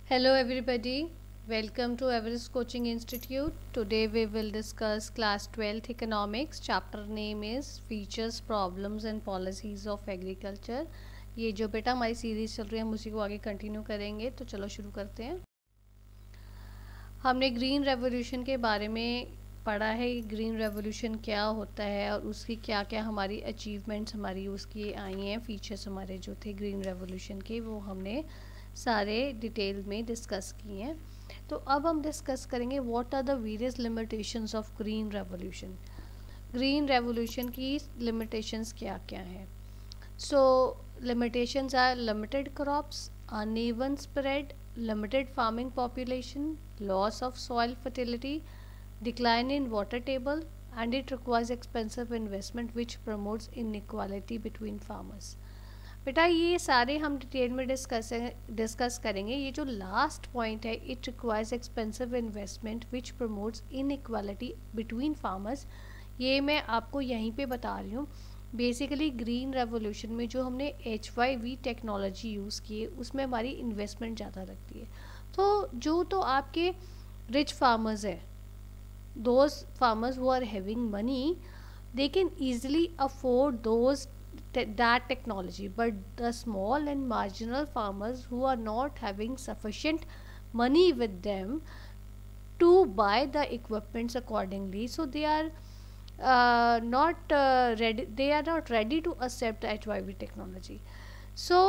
Hello everybody, welcome to Everest Coaching Institute. Today we will discuss class 12th economics. Chapter name is Features, Problems and Policies of Agriculture. ये जो बेटा हमारी series चल रही है हम उसी को आगे कंटिन्यू करेंगे, तो चलो शुरू करते हैं। हमने ग्रीन रेवोल्यूशन के बारे में पढ़ा है, ग्रीन रेवोल्यूशन क्या होता है और उसकी क्या क्या हमारी अचीवमेंट्स हमारी उसकी आई हैं, फीचर्स हमारे जो थे ग्रीन रेवोल्यूशन के वो हमने सारे डिटेल में डिस्कस किए हैं। तो अब हम डिस्कस करेंगे what are the various limitations of green revolution. Green revolution की लिमिटेशंस क्या क्या हैं। सो limitations are limited crops, uneven spread, limited farming population, loss of soil fertility, decline in water table, and it requires expensive investment which promotes inequality between farmers. बेटा ये सारे हम detail में discuss करेंगे। ये जो लास्ट पॉइंट है, it requires expensive investment which promotes inequality between farmers, ये मैं आपको यहीं पे बता रही हूँ। बेसिकली ग्रीन रेवोल्यूशन में जो हमने HYV टेक्नोलॉजी यूज़ की है उसमें हमारी इन्वेस्टमेंट ज़्यादा लगती है। तो आपके रिच फार्मर्स है, those farmers who are having money, they can easily afford those that technology, but the small and marginal farmers who are not having sufficient money with them to buy the equipments accordingly, so they are not ready to accept HYV technology. So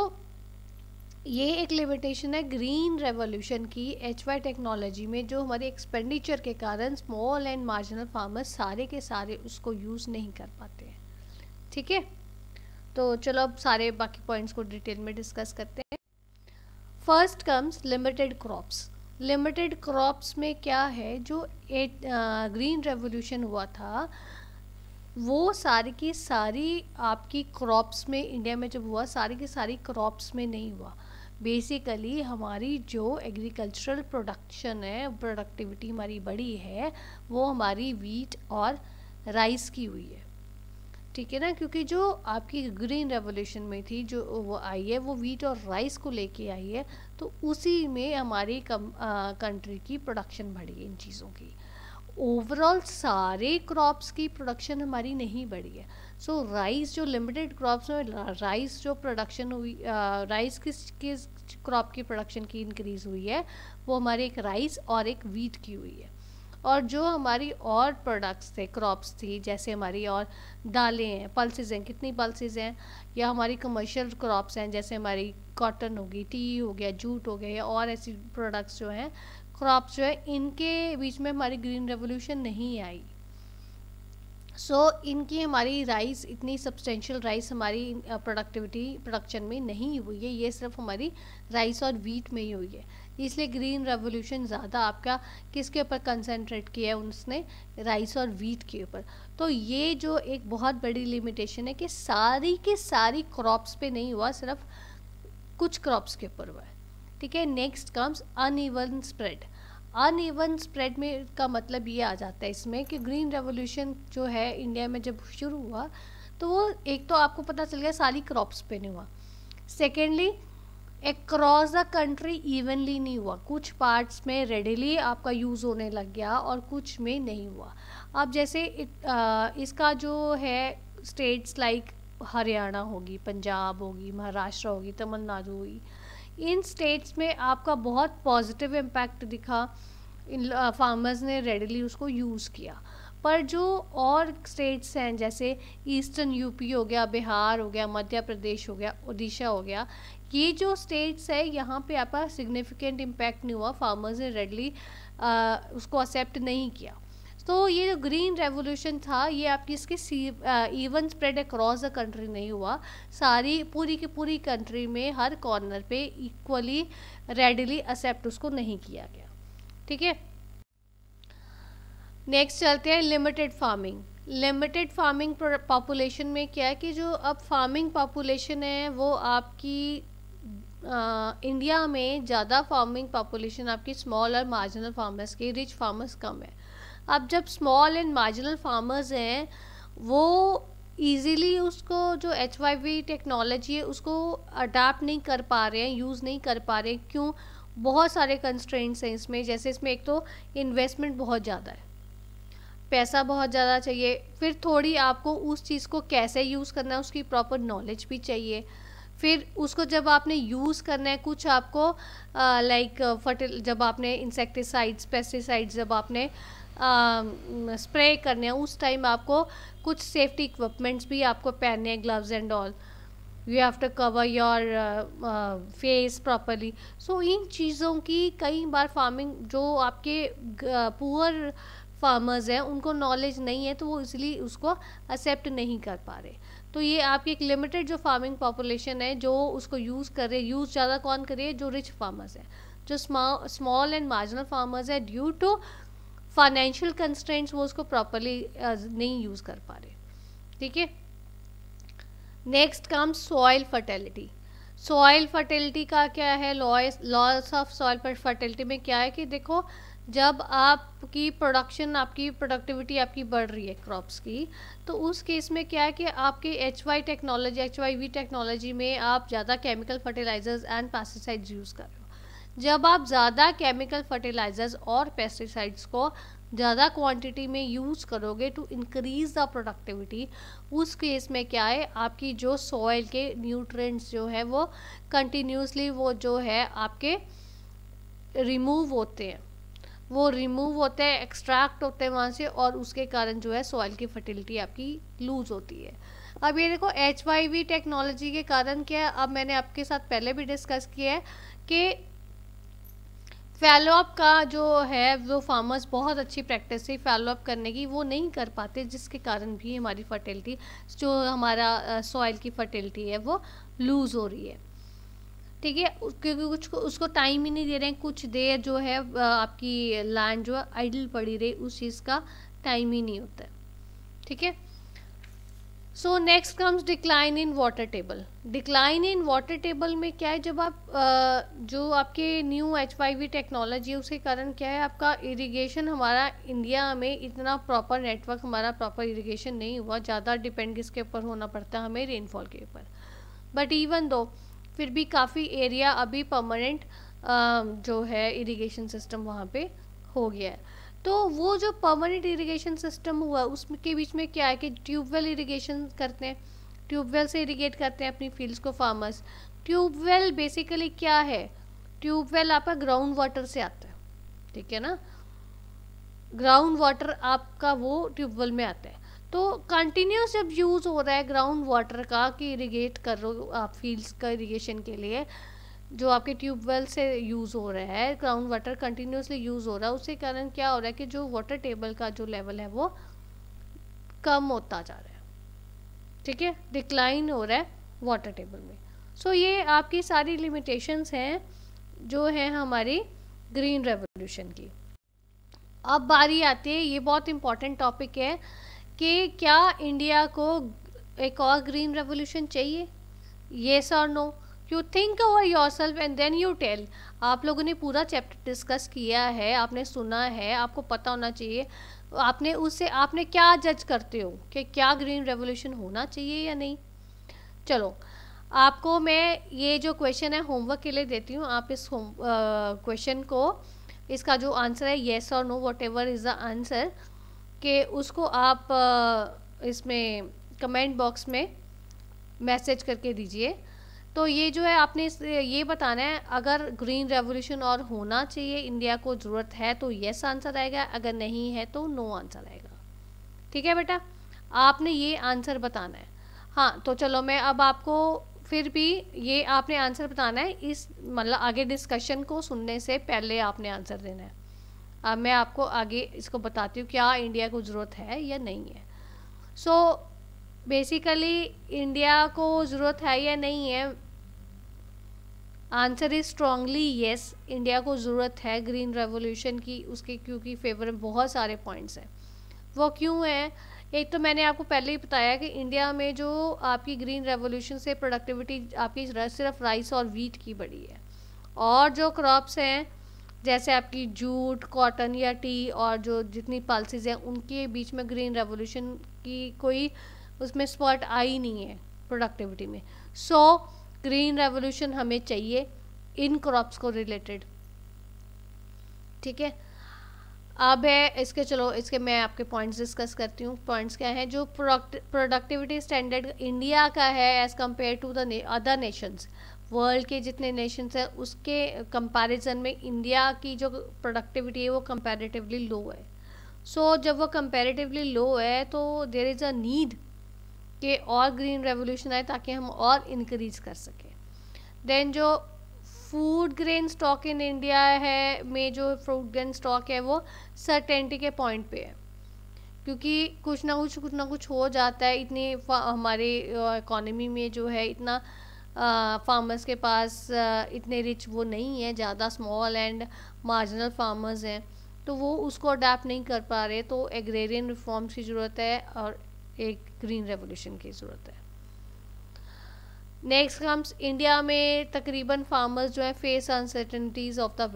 ये एक limitation है green revolution की HY technology में, जो हमारे expenditure के कारण small and marginal farmers सारे के सारे उसको यूज़ नहीं कर पाते हैं। ठीक है, तो चलो अब सारे बाकी पॉइंट्स को डिटेल में डिस्कस करते हैं। First comes limited crops. Limited crops में क्या है, जो ग्रीन रेवोल्यूशन हुआ था वो सारी की सारी आपकी क्रॉप्स में, इंडिया में जब हुआ सारी की सारी क्रॉप्स में नहीं हुआ। बेसिकली हमारी जो एग्रीकल्चरल प्रोडक्शन है, प्रोडक्टिविटी हमारी बढ़ी है, वो हमारी वीट और राइस की हुई है। ठीक है ना, क्योंकि जो आपकी ग्रीन रेवोल्यूशन में थी जो वो आई है वो वीट और राइस को लेके आई है, तो उसी में हमारी कंट्री की प्रोडक्शन बढ़ी है इन चीज़ों की। ओवरऑल सारे क्रॉप्स की प्रोडक्शन हमारी नहीं बढ़ी है। सो राइस जो लिमिटेड क्रॉप्स में राइस जो प्रोडक्शन हुई, राइस किस क्रॉप की प्रोडक्शन की इंक्रीज़ हुई है, वो हमारे एक राइस और एक वीट की हुई है। और जो हमारी और प्रोडक्ट्स थे, क्रॉप्स थी, जैसे हमारी और दालें हैं, पल्सेस हैं, कितनी पल्सेस हैं, या हमारी कमर्शियल क्रॉप्स हैं जैसे हमारी कॉटन होगी, टी हो गया, जूट हो गया, या और ऐसी प्रोडक्ट्स जो हैं, क्रॉप्स जो है, इनके बीच में हमारी ग्रीन रेवोल्यूशन नहीं आई। इनकी हमारी राइस, इतनी सब्सटेंशियल राइस हमारी प्रोडक्शन में नहीं हुई है, ये सिर्फ हमारी राइस और वीट में ही हुई है। इसलिए ग्रीन रेवोल्यूशन ज़्यादा आपका किसके ऊपर कंसंट्रेट किया है, उसने राइस और वीट के ऊपर। तो ये जो एक बहुत बड़ी लिमिटेशन है कि सारी की सारी क्रॉप्स पे नहीं हुआ, सिर्फ कुछ क्रॉप्स के ऊपर हुआ है। ठीक है, next comes uneven spread. Uneven spread में का मतलब ये आ जाता है इसमें कि ग्रीन रेवोल्यूशन जो है इंडिया में जब शुरू हुआ तो वो एक तो आपको पता चल गया सारी क्रॉप्स पे नहीं हुआ, secondly across the country evenly नहीं हुआ, कुछ पार्ट्स में रेडिली आपका यूज़ होने लग गया और कुछ में नहीं हुआ। अब जैसे इसका जो है स्टेट्स लाइक हरियाणा होगी, पंजाब होगी, महाराष्ट्र होगी, तमिलनाडु होगी, इन स्टेट्स में आपका बहुत पॉजिटिव इम्पैक्ट दिखा, इन फार्मर्स ने रेडिली उसको यूज़ किया। पर जो और स्टेट्स हैं जैसे ईस्टर्न यूपी हो गया, बिहार हो गया, मध्य प्रदेश हो गया, उड़ीसा हो गया, ये जो स्टेट्स है यहाँ पे आपका सिग्निफिकेंट इम्पैक्ट नहीं हुआ, फार्मर्स ने रेडली उसको एक्सेप्ट नहीं किया। तो ये जो ग्रीन रेवोल्यूशन था ये आपकी इसकी even spread across the country नहीं हुआ, सारी पूरी की पूरी कंट्री में हर कॉर्नर पे इक्वली रेडली एक्सेप्ट उसको नहीं किया गया। ठीक है, नेक्स्ट चलते हैं limited farming. Limited farming population में क्या है कि जो अब फार्मिंग पॉपुलेशन है वो आपकी इंडिया में ज़्यादा फार्मिंग पॉपुलेशन आपकी स्मॉल और मार्जिनल फार्मर्स की, रिच फार्मर्स कम है। अब जब स्मॉल एंड मार्जिनल फार्मर्स हैं वो ईज़िली उसको जो HYV टेक्नोलॉजी है उसको अडाप्ट नहीं कर पा रहे हैं, यूज़ नहीं कर पा रहे हैं। क्यों? बहुत सारे कंस्ट्रेंट्स हैं इसमें। जैसे इसमें एक तो इन्वेस्टमेंट बहुत ज़्यादा है, पैसा बहुत ज़्यादा चाहिए, फिर थोड़ी आपको उस चीज़ को कैसे यूज़ करना है उसकी प्रॉपर नॉलेज भी चाहिए। फिर उसको जब आपने यूज़ करना है, कुछ आपको जब आपने इंसेक्टिसाइड्स, पेस्टिसाइड्स जब आपने स्प्रे करने हैं, उस टाइम आपको कुछ सेफ्टी इक्विपमेंट्स भी आपको पहनने हैं, gloves and all. You have to cover your face properly. So इन चीज़ों की कई बार फार्मिंग जो आपके पुअर फार्मर्स हैं उनको नॉलेज नहीं है, तो वो इसलिए उसको एक्सेप्ट नहीं कर पा रहे। तो ये आपकी एक लिमिटेड जो फार्मिंग पॉपुलेशन है जो उसको यूज़ कर रहे हैं। यूज़ ज़्यादा कौन कर रही है? जो रिच फार्मर्स हैं। जो स्मॉल एंड मार्जिनल फार्मर्स है, ड्यू टू फाइनेंशियल कंस्ट्रेंट्स वो उसको प्रॉपरली नहीं यूज़ कर पा रहे। ठीक है। Next comes soil fertility. Soil fertility का क्या है? लॉस ऑफ सॉइल फर्टिलिटी में क्या है कि देखो, जब आपकी प्रोडक्शन, आपकी प्रोडक्टिविटी आपकी बढ़ रही है क्रॉप्स की, तो उस केस में क्या है कि आपके HYV टेक्नोलॉजी में आप ज़्यादा chemical fertilisers and pesticides use कर रहे हो। जब आप ज़्यादा केमिकल फर्टिलाइजर्स और पेस्टिसाइड्स को ज़्यादा क्वांटिटी में यूज़ करोगे टू इंक्रीज द प्रोडक्टिविटी, उस केस में क्या है, आपकी जो सॉइल के न्यूट्रिएंट्स जो है वो कंटिन्यूसली वो जो है आपके रिमूव होते हैं, एक्सट्रैक्ट होते हैं वहाँ से, और उसके कारण जो है सॉइल की फर्टिलिटी आपकी लूज होती है। अब ये देखो, HYV टेक्नोलॉजी के कारण क्या है, अब मैंने आपके साथ पहले भी डिस्कस किया है कि फॉलोअप का जो है वो फार्मर्स बहुत अच्छी प्रैक्टिस है फॉलोअप करने की, वो नहीं कर पाते, जिसके कारण भी हमारी फर्टिलिटी, जो हमारा सॉइल की फर्टिलिटी है वो लूज़ हो रही है। ठीक है, क्योंकि कुछ उसको टाइम ही नहीं दे रहे हैं। कुछ देर जो है आपकी लैंड जो है आइडल पड़ी रही, उस चीज़ का टाइम ही नहीं होता है। ठीक है। So next comes decline in water table. Decline in water table में क्या है, जब आप जो आपके न्यू HYV टेक्नोलॉजी है उसके कारण क्या है, आपका इरिगेशन, हमारा इंडिया में इतना प्रॉपर नेटवर्क, हमारा प्रॉपर इरिगेशन नहीं हुआ, ज़्यादा डिपेंड किसके ऊपर होना पड़ता है हमें? रेनफॉल के ऊपर। बट इवन दो फिर भी काफ़ी एरिया अभी परमानेंट जो है इरिगेशन सिस्टम वहाँ पे हो गया है। तो वो जो परमानेंट इरिगेशन सिस्टम हुआ उसके बीच में क्या है कि ट्यूबवेल इरिगेशन करते हैं, ट्यूबवेल से इरिगेट करते हैं अपनी फील्ड्स को फार्मर्स। ट्यूबवेल बेसिकली क्या है? ट्यूबवेल आपका ग्राउंड वाटर से आता है, ठीक है ना, ग्राउंड वाटर आपका वो ट्यूबवेल में आता है। तो कंटिन्यूस जब यूज़ हो रहा है ग्राउंड वाटर का कि इरिगेट कर रहे हो आप फील्ड्स का इरिगेशन के लिए, जो आपके ट्यूबवेल से यूज़ हो रहा है, ग्राउंड वाटर कंटिन्यूसली यूज़ हो रहा है, उसके कारण क्या हो रहा है कि जो वाटर टेबल का जो लेवल है वो कम होता जा रहा है। ठीक है, डिक्लाइन हो रहा है वाटर टेबल में। सो ये आपकी सारी लिमिटेशंस हैं जो है हमारी ग्रीन रेवोल्यूशन की। अब बारी आती है, ये बहुत इंपॉर्टेंट टॉपिक है कि क्या इंडिया को एक और ग्रीन रेवोल्यूशन चाहिए? येस और no? You think over yourself and then you tell. आप लोगों ने पूरा चैप्टर डिस्कस किया है, आपने सुना है, आपको पता होना चाहिए, आपने उससे आपने क्या जज करते हो कि क्या ग्रीन रेवोल्यूशन होना चाहिए या नहीं। चलो, आपको मैं ये जो क्वेश्चन है होमवर्क के लिए देती हूँ। आप इस क्वेश्चन को, इसका जो आंसर है येस और no, whatever is the answer, कि उसको आप इसमें कमेंट बॉक्स में मैसेज करके दीजिए। तो ये जो है आपने ये बताना है, अगर ग्रीन रेवोल्यूशन और होना चाहिए, इंडिया को ज़रूरत है, तो येस आंसर आएगा, अगर नहीं है तो नो आंसर आएगा। ठीक है बेटा, आपने ये आंसर बताना है। हाँ, तो चलो मैं अब आपको फिर भी ये आपने आंसर बताना है, इस मतलब आगे डिस्कशन को सुनने से पहले आपने आंसर देना है। अब मैं आपको आगे इसको बताती हूँ क्या इंडिया को ज़रूरत है या नहीं है। सो बेसिकली इंडिया को ज़रूरत है या नहीं है, answer is strongly yes. India को ज़रूरत है ग्रीन रेवोल्यूशन की, उसके क्योंकि फेवर में बहुत सारे पॉइंट्स हैं। वो क्यों है? एक तो मैंने आपको पहले ही बताया कि इंडिया में जो आपकी ग्रीन रेवोल्यूशन से प्रोडक्टिविटी आपकी सिर्फ राइस और वीट की बढ़ी है, और जो क्रॉप्स हैं जैसे आपकी जूट, कॉटन या टी और जो जितनी पल्सेस हैं उनके बीच में ग्रीन रेवोल्यूशन की कोई उसमें स्पॉट आई नहीं है प्रोडक्टिविटी में। सो ग्रीन रेवोल्यूशन हमें चाहिए इन क्रॉप्स को रिलेटेड, ठीक है। अब है इसके, चलो इसके मैं आपके पॉइंट्स डिस्कस करती हूँ। पॉइंट्स क्या हैं? जो प्रोडक्टिविटी स्टैंडर्ड इंडिया का है as compare to the other nations, world के जितने नेशंस हैं उसके कंपैरिजन में इंडिया की जो प्रोडक्टिविटी है वो कंपैरेटिवली लो है। सो जब वो कंपैरेटिवली लो है तो देयर इज़ अ नीड कि और ग्रीन रेवोल्यूशन आए ताकि हम और इंक्रीज कर सकें। देन जो food grain stock in India है में जो फ्रूट ग्रेन स्टॉक है वो सर्टेनिटी के पॉइंट पे है, क्योंकि कुछ ना कुछ हो जाता है। इतनी हमारे इकोनॉमी में जो है इतना फार्मर्स के पास इतने रिच वो नहीं है, ज़्यादा स्मॉल एंड मार्जिनल फार्मर्स हैं, तो वो उसको अडेप्ट नहीं कर पा रहे। तो एग्रेरियन रिफॉर्म्स की ज़रूरत है और एक ग्रीन रेवोल्यूशन की ज़रूरत है। नेक्स्ट कम्स, इंडिया में तकरीबन फार्मर्स जो है face uncertainties of the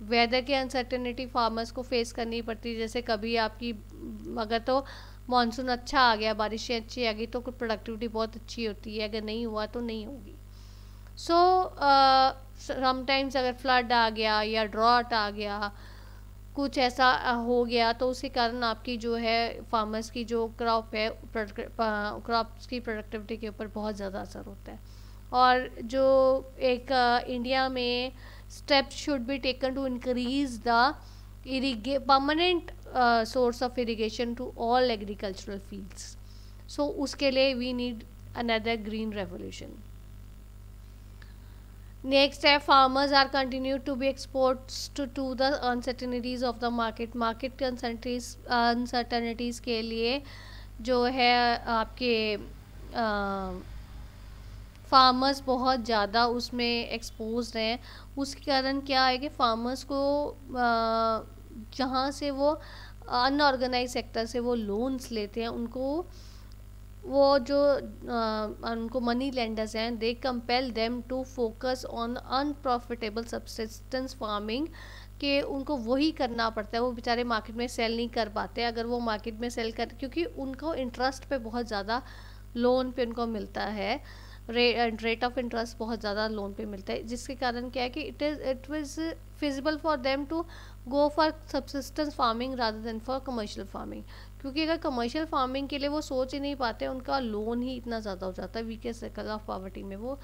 weather की अनसर्टेनिटी फार्मर्स को फेस करनी पड़ती है। जैसे कभी आपकी अगर तो मानसून अच्छा आ गया, बारिशें अच्छी आ गई तो प्रोडक्टिविटी बहुत अच्छी होती है, अगर नहीं हुआ तो नहीं होगी। सो समटाइम्स अगर फ्लड आ गया या ड्रॉट आ गया, कुछ ऐसा हो गया तो उसके कारण आपकी जो है फार्मर्स की जो क्रॉप है, क्रॉप्स की प्रोडक्टिविटी के ऊपर बहुत ज़्यादा असर होता है। और जो एक इंडिया में steps should be taken to increase the permanent source of irrigation to all agricultural fields. So उसके लिए we need another green revolution. Next है, farmers are continued to be exposed to the uncertainties of the market. Market के uncertainties के लिए जो है आपके farmers बहुत ज़्यादा उसमें एक्सपोज हैं। उसके कारण क्या है कि फार्मर्स को जहाँ से वो अनऑर्गेनाइज सेक्टर से वो लोन्स लेते हैं, उनको वो जो उनको मनी लेंडर्स हैं, they compel them to focus on unprofitable subsistence farming, कि उनको वही करना पड़ता है। वो बेचारे मार्केट में सेल नहीं कर पाते। अगर वो मार्केट में सेल कर, क्योंकि उनको इंटरेस्ट पे बहुत ज़्यादा लोन पे उनको मिलता है, रेट ऑफ इंटरेस्ट बहुत ज़्यादा लोन पे मिलता है, जिसके कारण क्या है कि it was feasible for them to go for subsistence farming rather than for commercial farming. क्योंकि अगर कमर्शियल फार्मिंग के लिए वो सोच ही नहीं पाते, उनका लोन ही इतना ज़्यादा हो जाता है, वीकेस्ट सर्कल ऑफ पॉवर्टी में वो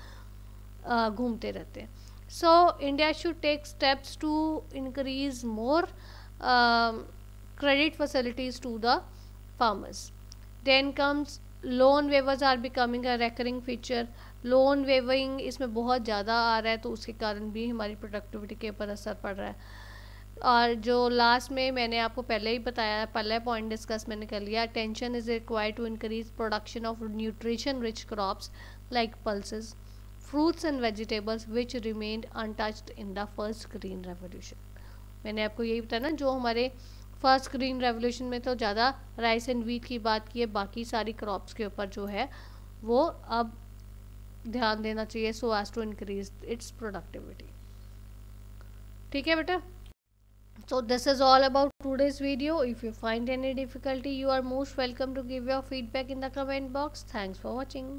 घूमते रहते हैं। So India should take steps to increase more credit facilities to the farmers. Then comes loan waivers are becoming a recurring feature. Loan waiving इसमें बहुत ज़्यादा आ रहा है, तो उसके कारण भी हमारी प्रोडक्टिविटी के ऊपर असर पड़ रहा है। और जो लास्ट में मैंने आपको पहले ही बताया, पहले पॉइंट डिस्कस मैंने कर लिया, attention is required to increase production of nutrition rich crops like pulses, fruits and vegetables which remained untouched in the first green revolution. मैंने आपको यही बताया ना, जो हमारे फर्स्ट ग्रीन रेवोल्यूशन में तो ज़्यादा राइस एंड वीट की बात की है, बाकी सारी क्रॉप्स के ऊपर जो है वो अब ध्यान देना चाहिए, so as to increase its productivity. ठीक है बेटा? So this is all about today's video. If you find any difficulty, you are most welcome to give your feedback in the comment box. Thanks for watching.